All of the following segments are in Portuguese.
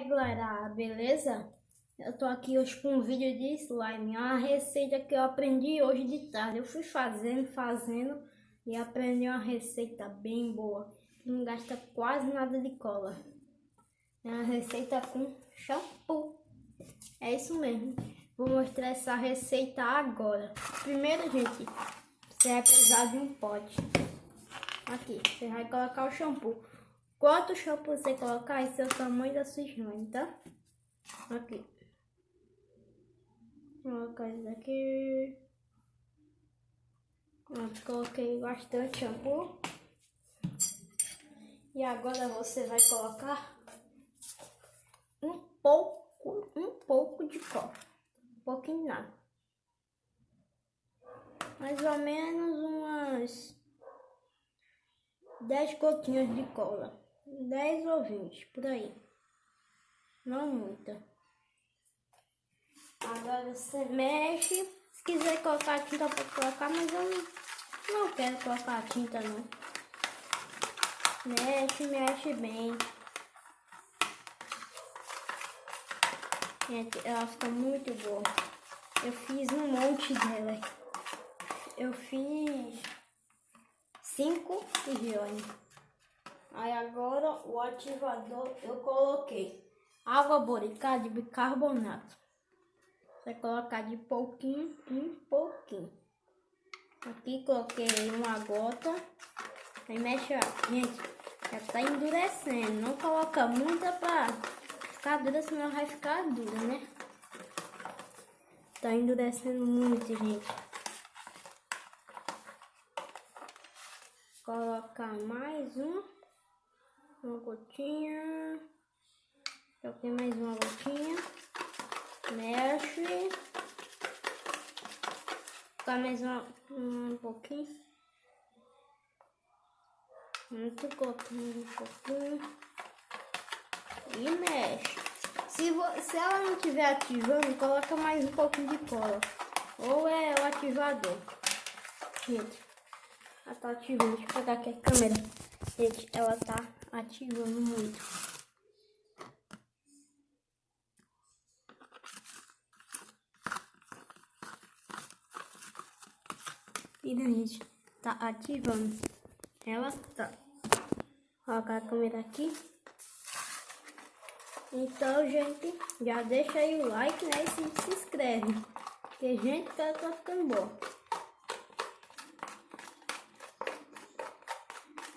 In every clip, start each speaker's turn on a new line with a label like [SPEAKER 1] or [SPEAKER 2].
[SPEAKER 1] aí galera, beleza? Eu tô aqui hoje com um vídeo de slime, uma receita que eu aprendi hoje de tarde. Eu fui fazendo e aprendi uma receita bem boa, que não gasta quase nada de cola. É uma receita com shampoo, é isso mesmo. Vou mostrar essa receita agora. Primeiro, gente, você vai precisar de um pote. Aqui, você vai colocar o shampoo. Quanto shampoo você colocar, esse é o tamanho da sua slime, tá? Aqui. Vou colocar isso aqui. Pronto, coloquei bastante shampoo. E agora você vai colocar um pouco de cola. Um pouquinho nada. Mais ou menos umas 10 gotinhas de cola. 10 ou 20, por aí. Não muita. Agora você mexe. Se quiser colocar a tinta, pode colocar, mas eu não quero colocar a tinta não. Mexe bem. Gente, ela fica muito boa. Eu fiz um monte dela. Eu fiz 5 regiões. Aí agora o ativador eu coloquei água boricada de bicarbonato. Você colocar de pouquinho em pouquinho. Aqui coloquei uma gota. Aí mexe, gente, já tá endurecendo. Não coloca muita pra ficar dura, senão vai ficar dura, né? Tá endurecendo muito, gente. Colocar mais uma gotinha. Coloquei mais uma gotinha. Mexe. Colocar mais um pouquinho. Muito colocando um pouquinho. E mexe. Se ela não estiver ativando, coloca mais um pouquinho de cola. Ou é o ativador. Gente, ela tá ativando. Deixa eu pegar aqui a câmera. Gente, ela tá ativando muito. E gente, tá ativando. Ela tá. Vou colocar a câmera aqui. Então, gente, já deixa aí o like, né? E se inscreve. Porque, gente, que ela tá ficando boa.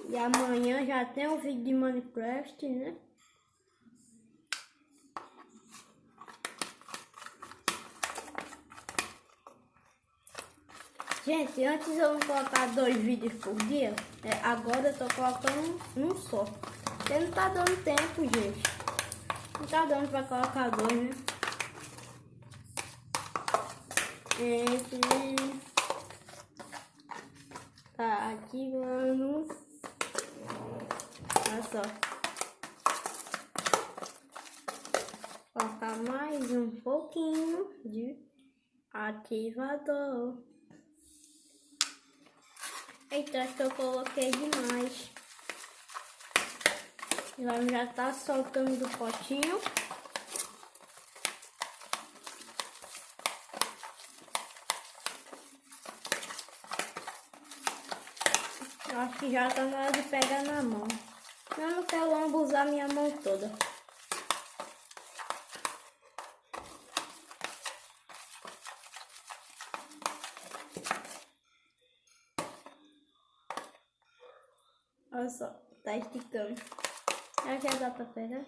[SPEAKER 1] E amanhã já tem um vídeo de Minecraft, né? Gente, antes eu não colocar 2 vídeos por dia, agora eu tô colocando um só. Porque não tá dando tempo, gente. Não tá dando pra colocar 2, né? Gente, tá ativando. Olha só. Colocar mais um pouquinho de ativador. Eita, acho que eu coloquei demais. Ela já tá soltando do potinho. Eu acho que já tá na hora de pegar na mão. Eu não quero lambuzar minha mão toda. Olha só, tá esticando. Já dá pra pegar.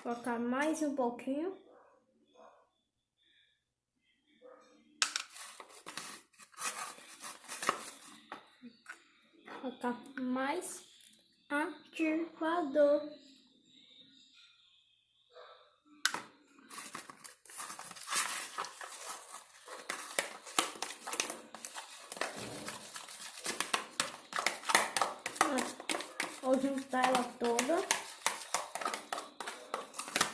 [SPEAKER 1] Colocar mais um pouquinho. Colocar mais ativador. Vou juntar ela toda.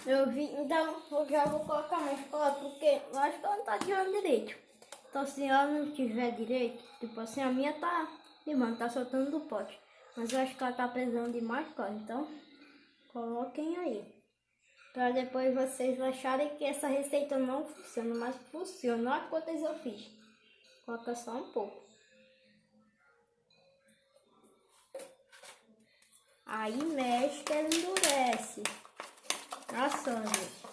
[SPEAKER 1] Eu vi, então eu já vou colocar mais cola, porque eu acho que ela não tá tirando direito. Então se ela não tiver direito, tipo assim, a minha tá limando, tá soltando do pote. Mas eu acho que ela tá precisando de mais cola, então Coloquem aí. Para depois vocês acharem que essa receita não funciona, mas funciona. Olha quantas eu fiz. Coloca só um pouco. Aí mexe que ela endurece. Nossa, gente.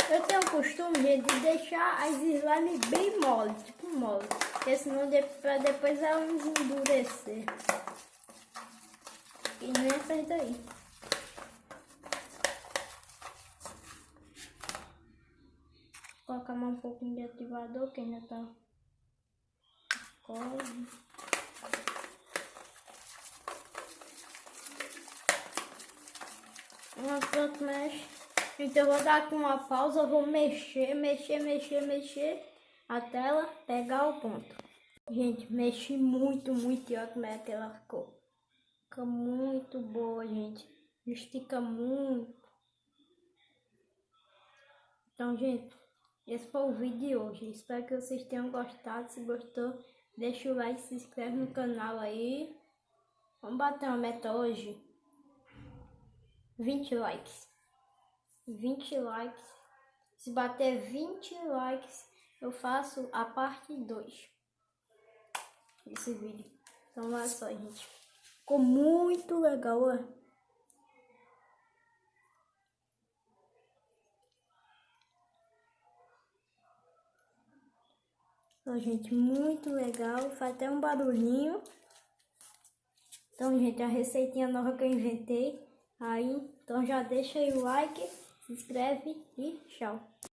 [SPEAKER 1] Eu tenho o costume de deixar as slime bem mole, tipo mole. Porque senão pra depois elas endurecer. E nem essas daí. Vou colocar mais um pouquinho de ativador que ainda tá quase. Pronto, mexe. Então eu vou dar aqui uma pausa, eu vou mexer até ela pegar o ponto. Gente, mexi muito e olha como é que ela ficou. Fica muito boa, gente. Estica muito. Então, gente, esse foi o vídeo de hoje. Espero que vocês tenham gostado. Se gostou, deixa o like, se inscreve no canal aí. Vamos bater uma meta hoje. 20 likes. 20 likes. Se bater 20 likes, eu faço a parte 2 desse vídeo. Então olha só, gente. Ficou muito legal, ó. Então, gente, muito legal. Faz até um barulhinho. Então, gente, a receitinha nova que eu inventei. Aí, então já deixa aí o like, se inscreve e tchau.